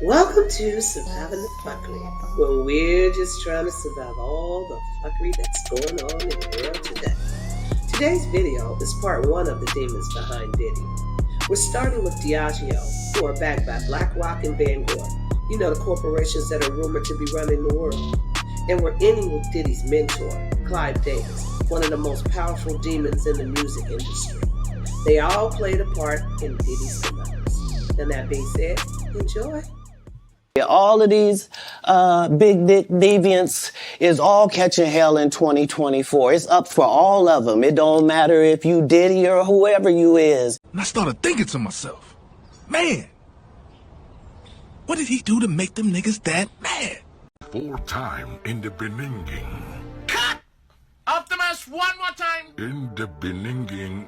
Welcome to Surviving the Fuckery, where we're just trying to survive all the fuckery that's going on in the world today. Today's video is part one of the demons behind Diddy. We're starting with Diageo, who are backed by BlackRock and Vanguard, you know, the corporations that are rumored to be running the world. And we're ending with Diddy's mentor, Clive Davis, one of the most powerful demons in the music industry. They all played a part in Diddy's demise. And that being said, enjoy. All of these big dick deviants is all catching hell in 2024. It's up for all of them. It don't matter if you Diddy or whoever you is. And I started thinking to myself, man, what did he do to make them niggas that mad? 4-time in the Beninging. Cut! Optimus, one more time. In the Beninging.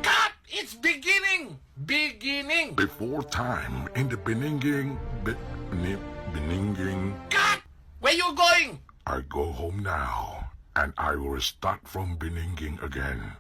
Cut! It's beginning. Beginning. Before time in the Beninging. Beninging. Cut! Where you going? I go home now, and I will start from Beninging again.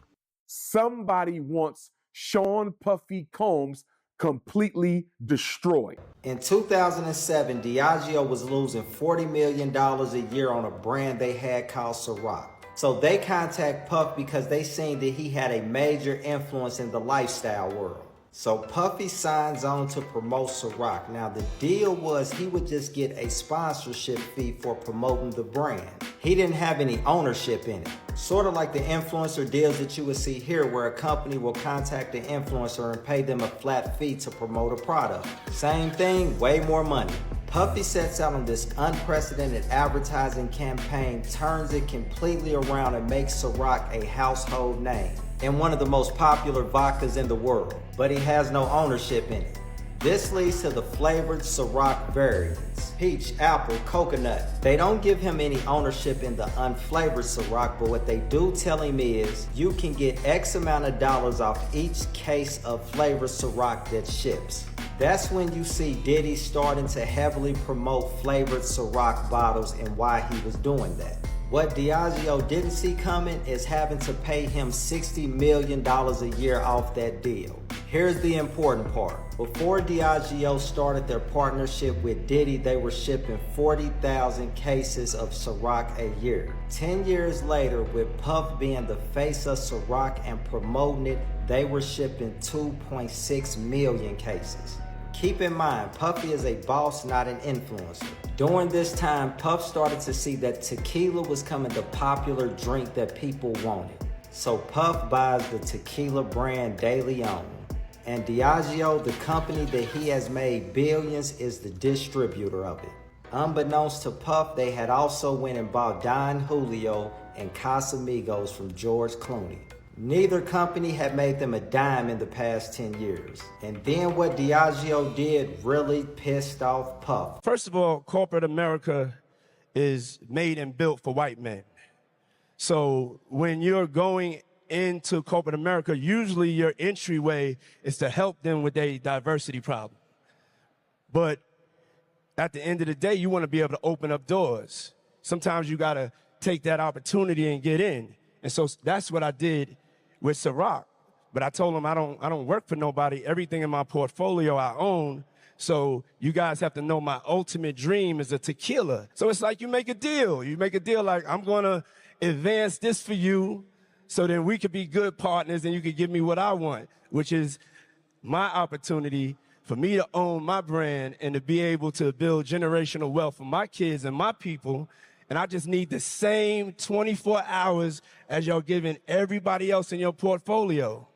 Somebody wants Sean Puffy Combs completely destroyed. In 2007, Diageo was losing $40 million a year on a brand they had called Ciroc. So they contact Puff because they seen that he had a major influence in the lifestyle world. So Puffy signs on to promote Ciroc. Now the deal was he would just get a sponsorship fee for promoting the brand. He didn't have any ownership in it. Sort of like the influencer deals that you would see here, where a company will contact the influencer and pay them a flat fee to promote a product. Same thing, way more money. Puffy sets out on this unprecedented advertising campaign, turns it completely around and makes Ciroc a household name and one of the most popular vodkas in the world, but he has no ownership in it. This leads to the flavored Ciroc variants: peach, apple, coconut. They don't give him any ownership in the unflavored Ciroc, but what they do tell him is you can get X amount of dollars off each case of flavored Ciroc that ships. That's when you see Diddy starting to heavily promote flavored Ciroc bottles and why he was doing that. What Diageo didn't see coming is having to pay him $60 million a year off that deal. Here's the important part. Before Diageo started their partnership with Diddy, they were shipping 40,000 cases of Ciroc a year. 10 years later, with Puff being the face of Ciroc and promoting it, they were shipping 2.6 million cases. Keep in mind, Puffy is a boss, not an influencer. During this time, Puff started to see that tequila was becoming the popular drink that people wanted. So Puff buys the tequila brand De Leon. And Diageo, the company that he has made billions, is the distributor of it. Unbeknownst to Puff, they had also went and bought Don Julio and Casamigos from George Clooney. Neither company had made them a dime in the past 10 years. And then what Diageo did really pissed off Puff. First of all, corporate America is made and built for white men. So when you're going into corporate America, usually your entryway is to help them with their diversity problem. But at the end of the day, you want to be able to open up doors. Sometimes you got to take that opportunity and get in. And so that's what I did with Ciroc. But I told them I don't work for nobody. Everything in my portfolio I own. So you guys have to know my ultimate dream is a tequila. So it's like you make a deal. You make a deal like, I'm going to advance this for you so then we could be good partners and you could give me what I want, which is my opportunity for me to own my brand and to be able to build generational wealth for my kids and my people. And I just need the same 24 hours as y'all giving everybody else in your portfolio.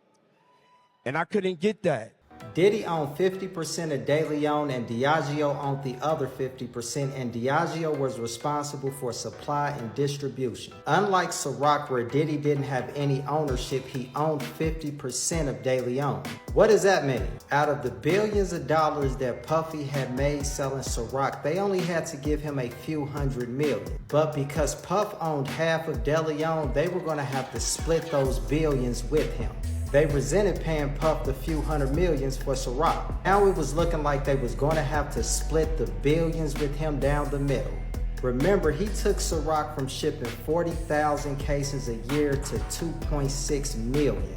And I couldn't get that. Diddy owned 50% of De Leon and Diageo owned the other 50%, and Diageo was responsible for supply and distribution. Unlike Ciroc, where Diddy didn't have any ownership, he owned 50% of De Leon. What does that mean? Out of the billions of dollars that Puffy had made selling Ciroc, they only had to give him a few $100 million. But because Puff owned half of De Leon, they were going to have to split those billions with him. They resented paying Puff the few $100 million for Ciroc. Now it was looking like they was going to have to split the billions with him down the middle. Remember, he took Ciroc from shipping 40,000 cases a year to 2.6 million.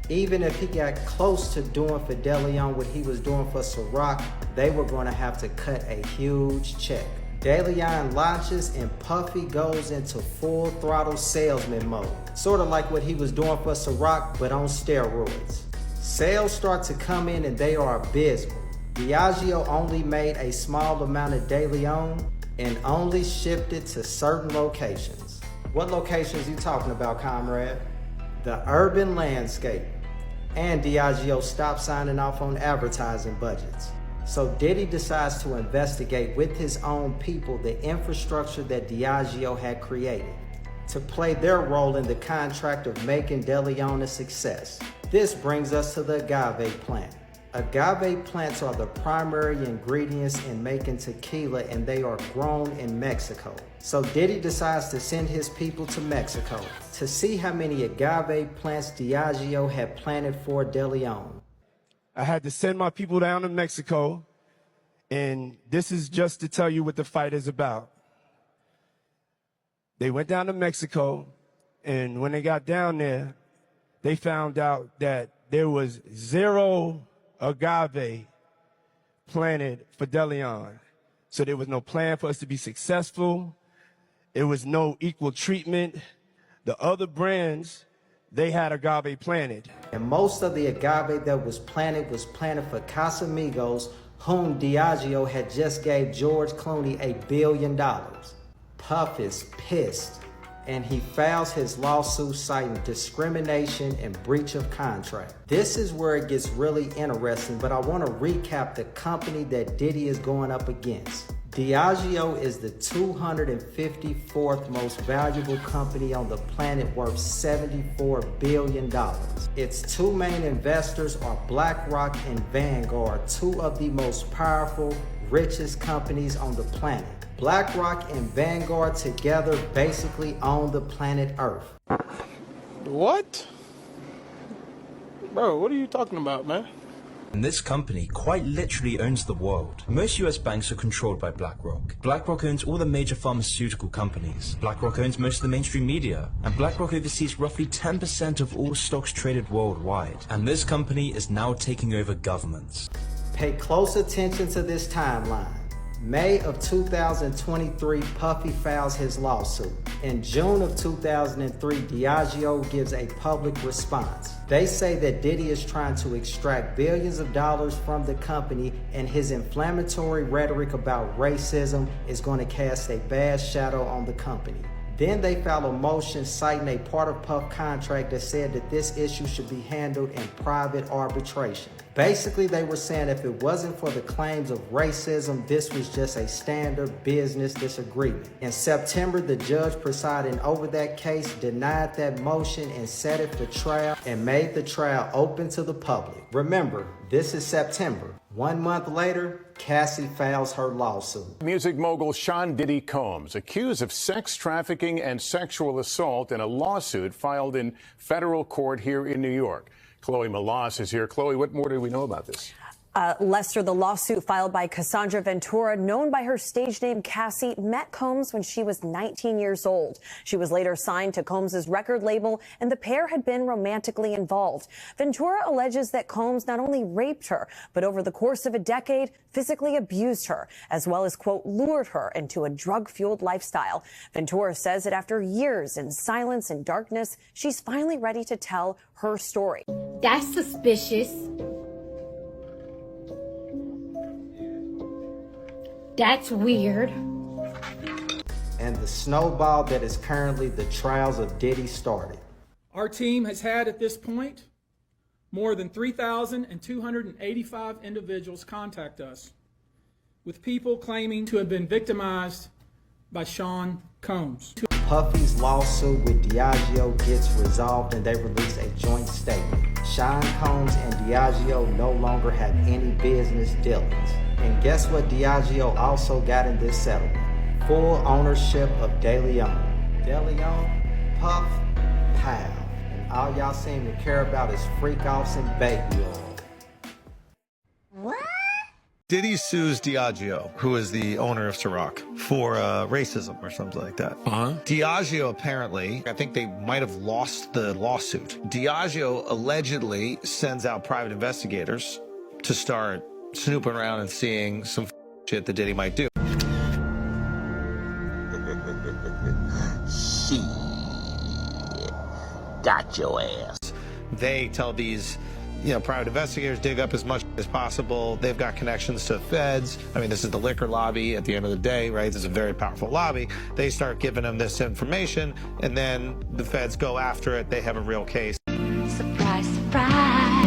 Even if he got close to doing for DeLeon what he was doing for Ciroc, they were going to have to cut a huge check. DeLeon launches and Puffy goes into full throttle salesman mode, sort of like what he was doing for Ciroc, but on steroids. Sales start to come in and they are abysmal. Diageo only made a small amount of DeLeon and only shipped it to certain locations. What locations you talking about, comrade? The urban landscape. And Diageo stopped signing off on advertising budgets. So Diddy decides to investigate with his own people the infrastructure that Diageo had created to play their role in the contract of making DeLeon a success. This brings us to the agave plant. Agave plants are the primary ingredients in making tequila and they are grown in Mexico. So Diddy decides to send his people to Mexico to see how many agave plants Diageo had planted for DeLeon. I had to send my people down to Mexico, and this is just to tell you what the fight is about. They went down to Mexico, and when they got down there, they found out that there was 0 agave planted for DeLeon. So there was no plan for us to be successful. There was no equal treatment. The other brands, they had agave planted. And most of the agave that was planted for Casamigos, whom Diageo had just gave George Clooney $1 billion. Puff is pissed, and he files his lawsuit citing discrimination and breach of contract. This is where it gets really interesting, but I want to recap the company that Diddy is going up against. Diageo is the 254th most valuable company on the planet, worth $74 billion. Its 2 main investors are BlackRock and Vanguard, 2 of the most powerful, richest companies on the planet. BlackRock and Vanguard together basically own the planet Earth. What? Bro, what are you talking about, man? And this company quite literally owns the world. Most US banks are controlled by BlackRock. BlackRock owns all the major pharmaceutical companies. BlackRock owns most of the mainstream media. And BlackRock oversees roughly 10% of all stocks traded worldwide. And this company is now taking over governments. Pay close attention to this timeline. May of 2023, Puffy files his lawsuit. In June of 2003, Diageo gives a public response. They say that Diddy is trying to extract billions of dollars from the company, and his inflammatory rhetoric about racism is going to cast a bad shadow on the company. Then they filed a motion citing a part of Puff contract that said that this issue should be handled in private arbitration. Basically, they were saying if it wasn't for the claims of racism, this was just a standard business disagreement. In September, the judge presiding over that case denied that motion and set it for trial and made the trial open to the public. Remember, this is September. 1 month later, Cassie files her lawsuit. Music mogul Sean Diddy Combs accused of sex trafficking and sexual assault in a lawsuit filed in federal court here in New York. Chloe Malas is here. Chloe, what more do we know about this? Lester, the lawsuit filed by Cassandra Ventura, known by her stage name Cassie, met Combs when she was 19 years old. She was later signed to Combs's record label, and the pair had been romantically involved. Ventura alleges that Combs not only raped her, but over the course of a decade, physically abused her, as well as, quote, lured her into a drug-fueled lifestyle. Ventura says that after years in silence and darkness, she's finally ready to tell her story. That's suspicious. That's weird. And the snowball that is currently the trials of Diddy started. Our team has had at this point more than 3,285 individuals contact us with people claiming to have been victimized by Sean Combs. Puffy's lawsuit with Diageo gets resolved and they release a joint statement. Sean Combs and Diageo no longer have any business dealings. And guess what Diageo also got in this settlement? Full ownership of DeLeon. DeLeon, Puff, Pow. And all y'all seem to care about is freak-offs and baby oil. What? Diddy sues Diageo, who is the owner of Ciroc, for racism or something like that. Diageo apparently, I think they might have lost the lawsuit. Diageo allegedly sends out private investigators to start snooping around and seeing some shit that Diddy might do. Shit. Got your ass. They tell these private investigators dig up as much as possible. They've got connections to feds. I mean, this is the liquor lobby at the end of the day, right? This is a very powerful lobby. They start giving them this information, and then the feds go after it. They have a real case. Surprise, surprise.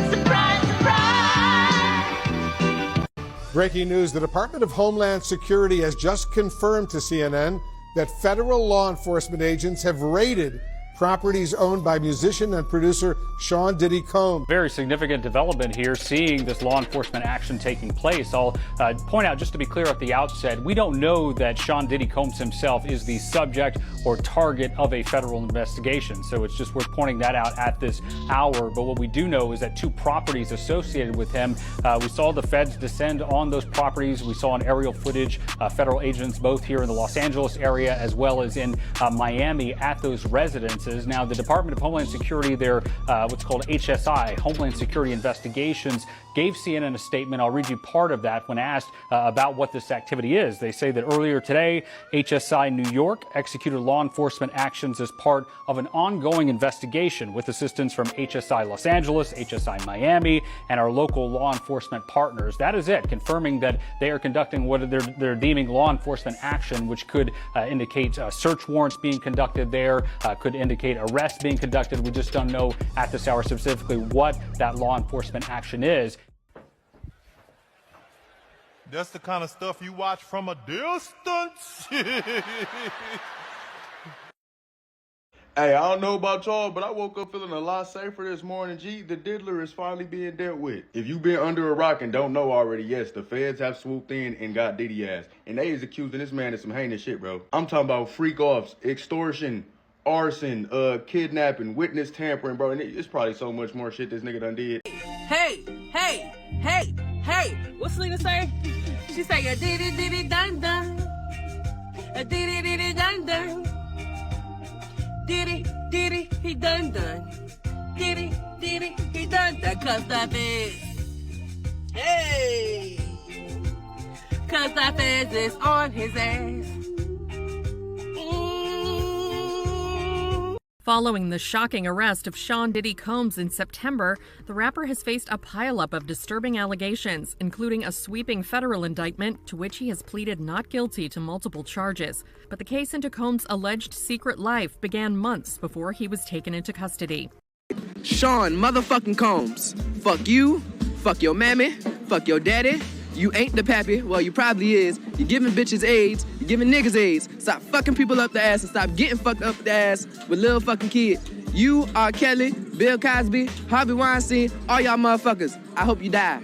Surprise, surprise. Breaking news, the Department of Homeland Security has just confirmed to CNN that federal law enforcement agents have raided properties owned by musician and producer Sean Diddy Combs. Very significant development here, seeing this law enforcement action taking place. I'll point out, just to be clear at the outset, we don't know that Sean Diddy Combs himself is the subject or target of a federal investigation. So it's just worth pointing that out at this hour. But what we do know is that two properties associated with him, we saw the feds descend on those properties. We saw on aerial footage, federal agents both here in the Los Angeles area as well as in Miami at those residences. Now, the Department of Homeland Security, their what's called HSI, Homeland Security Investigations, gave CNN a statement. I'll read you part of that when asked about what this activity is. They say that earlier today, HSI New York executed law enforcement actions as part of an ongoing investigation with assistance from HSI Los Angeles, HSI Miami, and our local law enforcement partners. That is it, confirming that they are conducting what they're deeming law enforcement action, which could indicate search warrants being conducted there, could indicate arrests being conducted. We just don't know at this hour specifically what that law enforcement action is. That's the kind of stuff you watch from a distance. Hey, I don't know about y'all, but I woke up feeling a lot safer this morning. G, the diddler is finally being dealt with. If you've been under a rock and don't know already, yes, the feds have swooped in and got Diddy ass. And they is accusing this man of some heinous shit, bro. I'm talking about freak-offs, extortion, arson, kidnapping, witness tampering, bro. And it's probably so much more shit this nigga done did. Hey, what's Selena say? She say a diddy diddy dun dun, a diddy diddy dun dun, diddy diddy he dun dun, diddy diddy he dun dun. Cause the feds, hey, cause the feds is on his ass. Following the shocking arrest of Sean Diddy Combs in September, the rapper has faced a pileup of disturbing allegations, including a sweeping federal indictment to which he has pleaded not guilty to multiple charges. But the case into Combs' alleged secret life began months before he was taken into custody. Sean motherfucking Combs. Fuck you, fuck your mammy, fuck your daddy. You ain't the pappy, well you probably is. You're giving bitches AIDS, you're giving niggas AIDS. Stop fucking people up the ass and stop getting fucked up the ass with little fucking kids. You, R. Kelly, Bill Cosby, Harvey Weinstein, all y'all motherfuckers. I hope you die.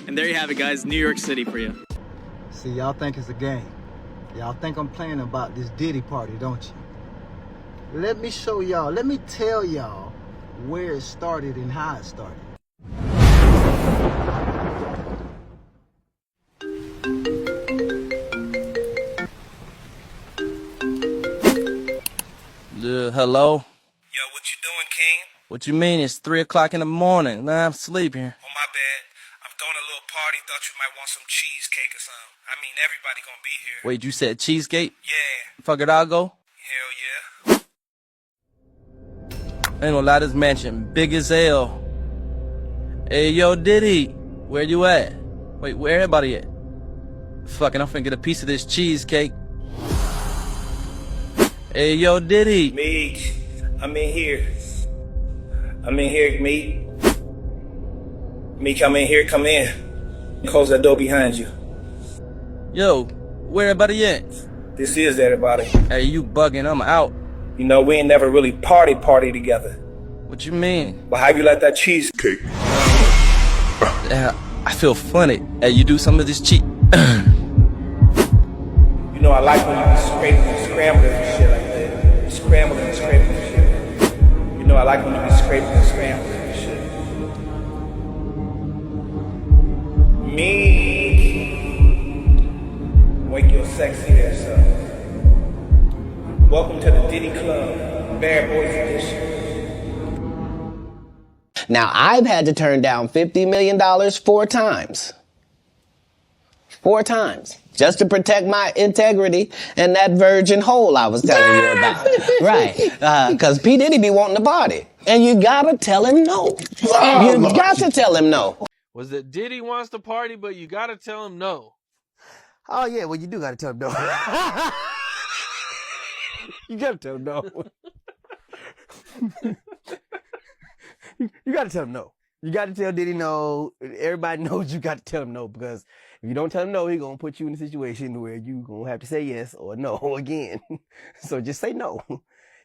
And there you have it, guys. New York City for you. See, y'all think it's a game. Y'all think I'm playing about this Diddy party, don't you? Let me show y'all, let me tell y'all where it started and how it started. Hello? Yo, what you doing, King? What you mean? It's 3 o'clock in the morning. Nah, I'm sleeping. Oh, my bad. I'm throwing a little party. Thought you might want some cheesecake or something. I mean, everybody gonna be here. Wait, you said cheesecake? Yeah. Fuck it, I'll go? Hell yeah. I ain't gonna lie, this mansion big as hell. Hey, yo, Diddy, where you at? Wait, where everybody at? Fucking, I'm finna get a piece of this cheesecake. Hey, yo, Diddy. Meek, I'm in here. I'm in here, Meek. Meek, I'm in here, come in. Close that door behind you. Yo, where everybody at? This is everybody. Hey, you bugging, I'm out. You know, we ain't never really party together. What you mean? But how you like that cheesecake? I feel funny. Hey, you do some of this cheese. You know, I like when you be scraping and scrambling and shit like that. Scrambling and scraping and shit. You know, I like when you be scraping and scrambling and shit. Welcome to the Diddy Club, Bad Boys Edition. Now, I've had to turn down $50 million 4 times. 4 times. Just to protect my integrity and that virgin hole I was telling you about. Right. Because P. Diddy be wanting to party. And you gotta tell him no. You got to tell him no. Was it Diddy wants to party, but you gotta tell him no? Oh, yeah, well, you do gotta tell him no. You gotta tell him no. You gotta tell him no. You gotta tell Diddy no. Everybody knows you gotta tell him no, because if you don't tell him no, he's gonna put you in a situation where you gonna have to say yes or no again. So just say no.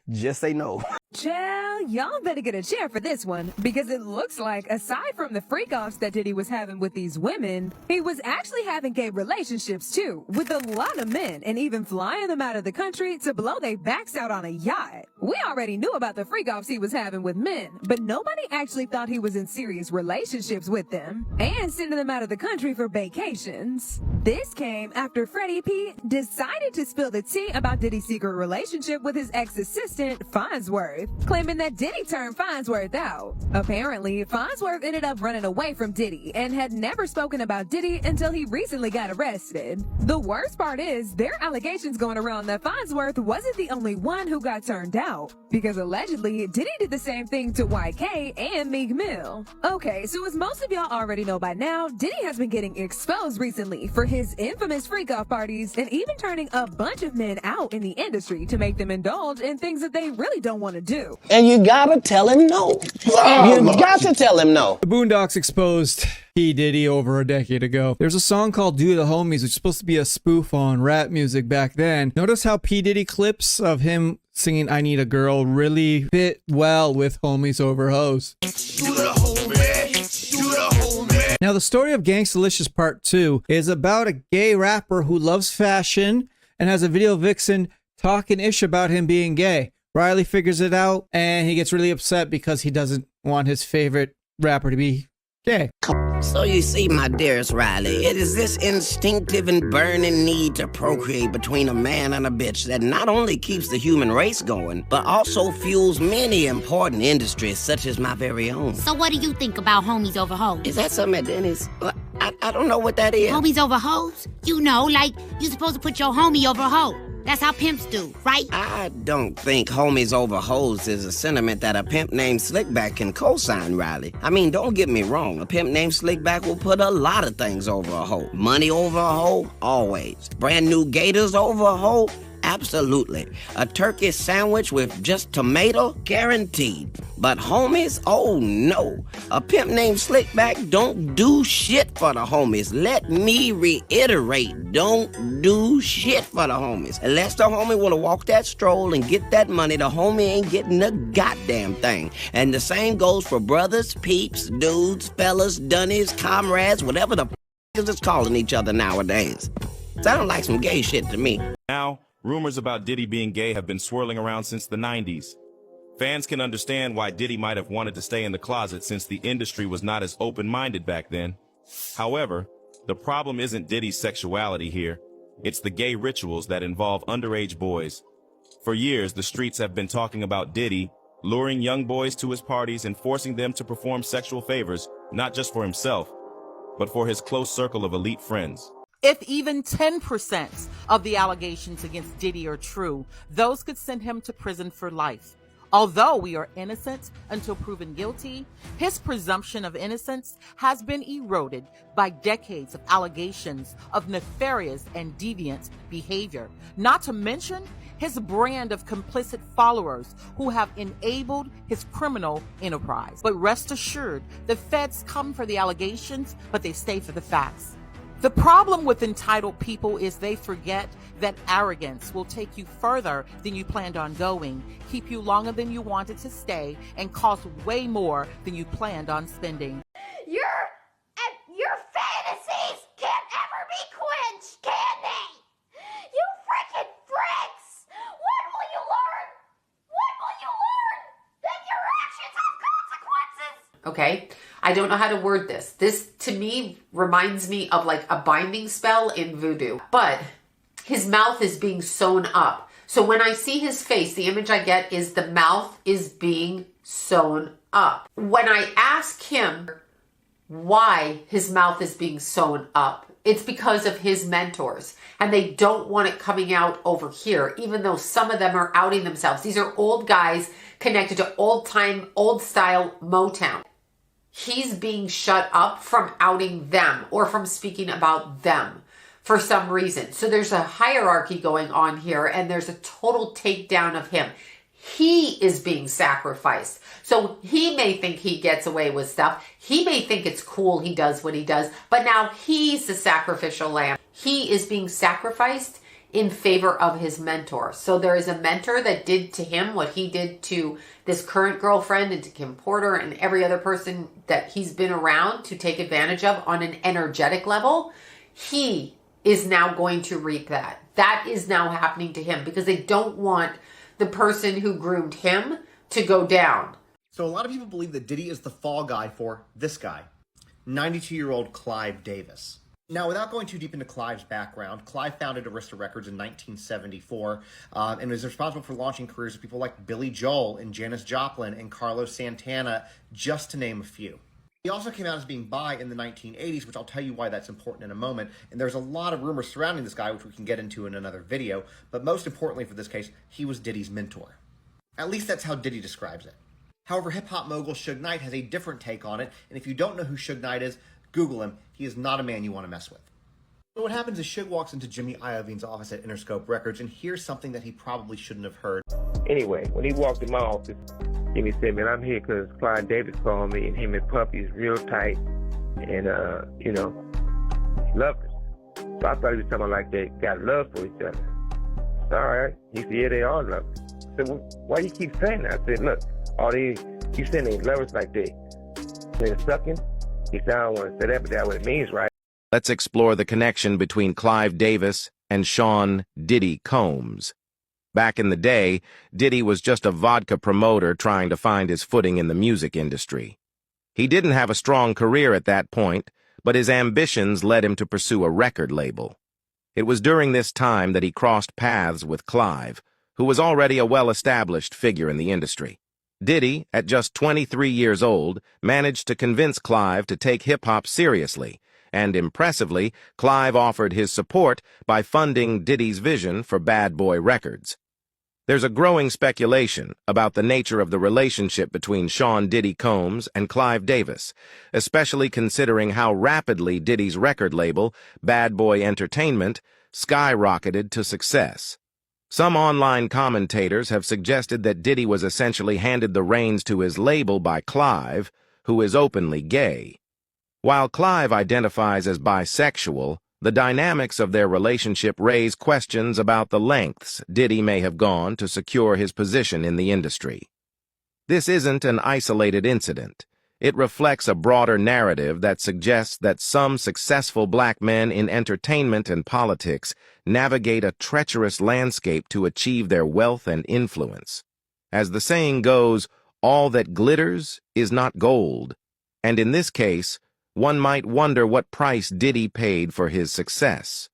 Just say no. Child, y'all better get a chair for this one, because it looks like, aside from the freak-offs that Diddy was having with these women, he was actually having gay relationships too, with a lot of men, and even flying them out of the country to blow their backs out on a yacht. We already knew about the freak-offs he was having with men, but nobody actually thought he was in serious relationships with them, and sending them out of the country for vacations. This came after Freddie P decided to spill the tea about Diddy's secret relationship with his ex-assistant, Farnsworth, claiming that Diddy turned Farnsworth out. Apparently, Farnsworth ended up running away from Diddy and had never spoken about Diddy until he recently got arrested. The worst part is, there are allegations going around that Farnsworth wasn't the only one who got turned out, because allegedly, Diddy did the same thing to YK and Meek Mill. Okay, so as most of y'all already know by now, Diddy has been getting exposed recently for his infamous freak-off parties and even turning a bunch of men out in the industry to make them indulge in things that they really don't want to do. And you gotta tell him no. You got to tell him no. The Boondocks exposed P. Diddy over a decade ago. There's a song called Do the Homies, which is supposed to be a spoof on rap music back then. Notice how P. Diddy clips of him singing I Need a Girl really fit well with Homies Over Hoes. Now, the story of Gangstalicious Part 2 is about a gay rapper who loves fashion and has a video vixen talking ish about him being gay. Riley figures it out and he gets really upset because he doesn't want his favorite rapper to be gay. So you see, my dearest Riley, it is this instinctive and burning need to procreate between a man and a bitch that not only keeps the human race going, but also fuels many important industries, such as my very own. So what do you think about Homies Over Hoes? Is that something at Denny's? I don't know what that is. Homies Over Hoes? You know, like, you supposed to put your homie over a hoe. That's how pimps do, right? I don't think Homies Over Hoes is a sentiment that a pimp named Slickback can co-sign, Riley. I mean, don't get me wrong. A pimp named Slickback will put a lot of things over a hoe. Money over a hoe? Always. Brand new gators over a hoe? Absolutely. A turkey sandwich with just tomato? Guaranteed. But homies? Oh no. A pimp named Slickback don't do shit for the homies. Let me reiterate, don't do shit for the homies. Unless the homie wanna walk that stroll and get that money, the homie ain't getting a goddamn thing. And the same goes for brothers, peeps, dudes, fellas, dunnies, comrades, whatever the is calling each other nowadays. Sound like some gay shit to me. Now, rumors about Diddy being gay have been swirling around since the 90s. Fans can understand why Diddy might have wanted to stay in the closet since the industry was not as open-minded back then. However, the problem isn't Diddy's sexuality here. It's the gay rituals that involve underage boys. For years, the streets have been talking about Diddy luring young boys to his parties and forcing them to perform sexual favors, not just for himself, but for his close circle of elite friends. If even 10% of the allegations against Diddy are true, those could send him to prison for life. Although we are innocent until proven guilty, his presumption of innocence has been eroded by decades of allegations of nefarious and deviant behavior, not to mention his brand of complicit followers who have enabled his criminal enterprise. But rest assured, the feds come for the allegations, but they stay for the facts. The problem with entitled people is they forget that arrogance will take you further than you planned on going, keep you longer than you wanted to stay, and cost way more than you planned on spending. Your fantasies can't ever be quenched, can they? You freaking freaks! When will you learn? When will you learn that your actions have consequences? Okay, I don't know how to word this. This, to me, reminds me of like a binding spell in voodoo. But his mouth is being sewn up. So when I see his face, the image I get is the mouth is being sewn up. When I ask him why his mouth is being sewn up, it's because of his mentors. And they don't want it coming out over here, even though some of them are outing themselves. These are old guys connected to old style Motown. He's being shut up from outing them or from speaking about them for some reason. So there's a hierarchy going on here, and there's a total takedown of him. He is being sacrificed. So he may think he gets away with stuff. He may think it's cool he does what he does, but now he's the sacrificial lamb. He is being sacrificed in favor of his mentor. So there is a mentor that did to him what he did to this current girlfriend and to Kim Porter and every other person that he's been around to take advantage of on an energetic level. He is now going to reap that. That is now happening to him because they don't want the person who groomed him to go down. So a lot of people believe that Diddy is the fall guy for this guy, 92-year-old Clive Davis. Now, without going too deep into Clive's background, Clive founded Arista Records in 1974 and was responsible for launching careers of people like Billy Joel and Janis Joplin and Carlos Santana, just to name a few. He also came out as being bi in the 1980s, which I'll tell you why that's important in a moment. And there's a lot of rumors surrounding this guy, which we can get into in another video. But most importantly for this case, he was Diddy's mentor. At least that's how Diddy describes it. However, hip-hop mogul Suge Knight has a different take on it. And if you don't know who Suge Knight is, Google him. He is not a man you want to mess with. So what happens is Suge walks into Jimmy Iovine's office at Interscope Records and hears something that he probably shouldn't have heard. Anyway, when he walked in my office, Jimmy said, man, I'm here because Clive Davis called me, and him and Puffy is real tight, and, you know, he loved us. So I thought he was talking like they got love for each other. So, all right. He said, yeah, they are lovers. I said, well, why you keep saying that? I said, look, all they keep saying they lovers like they're sucking. He said, I don't want to say that, but that's what it means, right? Let's explore the connection between Clive Davis and Sean Diddy Combs. Back in the day, Diddy was just a vodka promoter trying to find his footing in the music industry. He didn't have a strong career at that point, but his ambitions led him to pursue a record label. It was during this time that he crossed paths with Clive, who was already a well-established figure in the industry. Diddy, at just 23 years old, managed to convince Clive to take hip-hop seriously, and impressively, Clive offered his support by funding Diddy's vision for Bad Boy Records. There's a growing speculation about the nature of the relationship between Sean Diddy Combs and Clive Davis, especially considering how rapidly Diddy's record label, Bad Boy Entertainment, skyrocketed to success. Some online commentators have suggested that Diddy was essentially handed the reins to his label by Clive, who is openly gay. While Clive identifies as bisexual, the dynamics of their relationship raise questions about the lengths Diddy may have gone to secure his position in the industry. This isn't an isolated incident. It reflects a broader narrative that suggests that some successful black men in entertainment and politics navigate a treacherous landscape to achieve their wealth and influence. As the saying goes, all that glitters is not gold, and in this case, one might wonder what price Diddy paid for his success.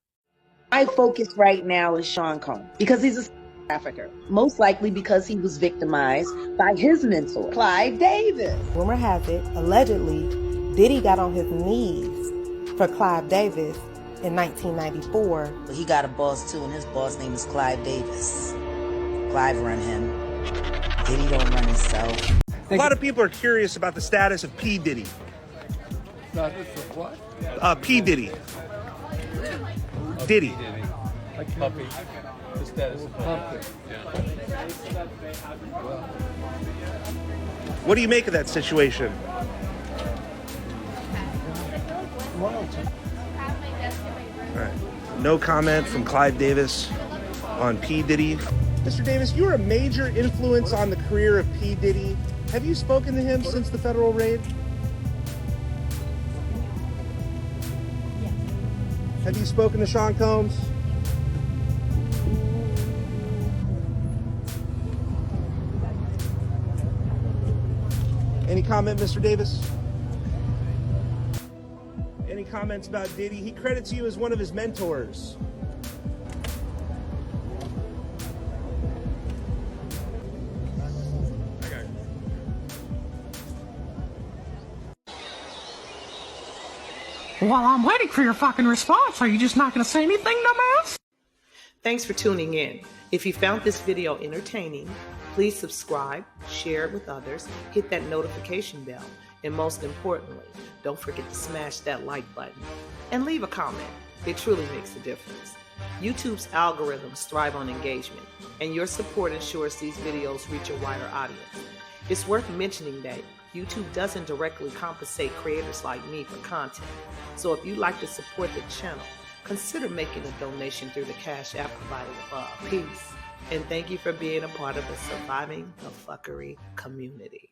My focus right now is Sean Combs because he's a trafficker, most likely because he was victimized by his mentor, Clive Davis. Rumor has it, allegedly, Diddy got on his knees for Clive Davis in 1994. He got a boss too, and his boss name is Clive Davis. Clive run him. Diddy don't run himself. A lot of people are curious about the status of P. Diddy. What? P. Diddy. Diddy. Like puppy. The status of puppy. What do you make of that situation? All right. No comment from Clive Davis on P. Diddy. Mr. Davis, you're a major influence on the career of P. Diddy. Have you spoken to him since the federal raid? Have you spoken to Sean Combs? Any comment, Mr. Davis? Any comments about Diddy? He credits you as one of his mentors. While I'm waiting for your fucking response, are you just not going to say anything, dumbass? Thanks for tuning in. If you found this video entertaining, please subscribe, share it with others, hit that notification bell, and most importantly, don't forget to smash that like button and leave a comment. It truly makes a difference. YouTube's algorithms thrive on engagement, and your support ensures these videos reach a wider audience. It's worth mentioning that YouTube doesn't directly compensate creators like me for content. So if you'd like to support the channel, consider making a donation through the Cash App provided above. Peace. And thank you for being a part of the Surviving the Fuckery community.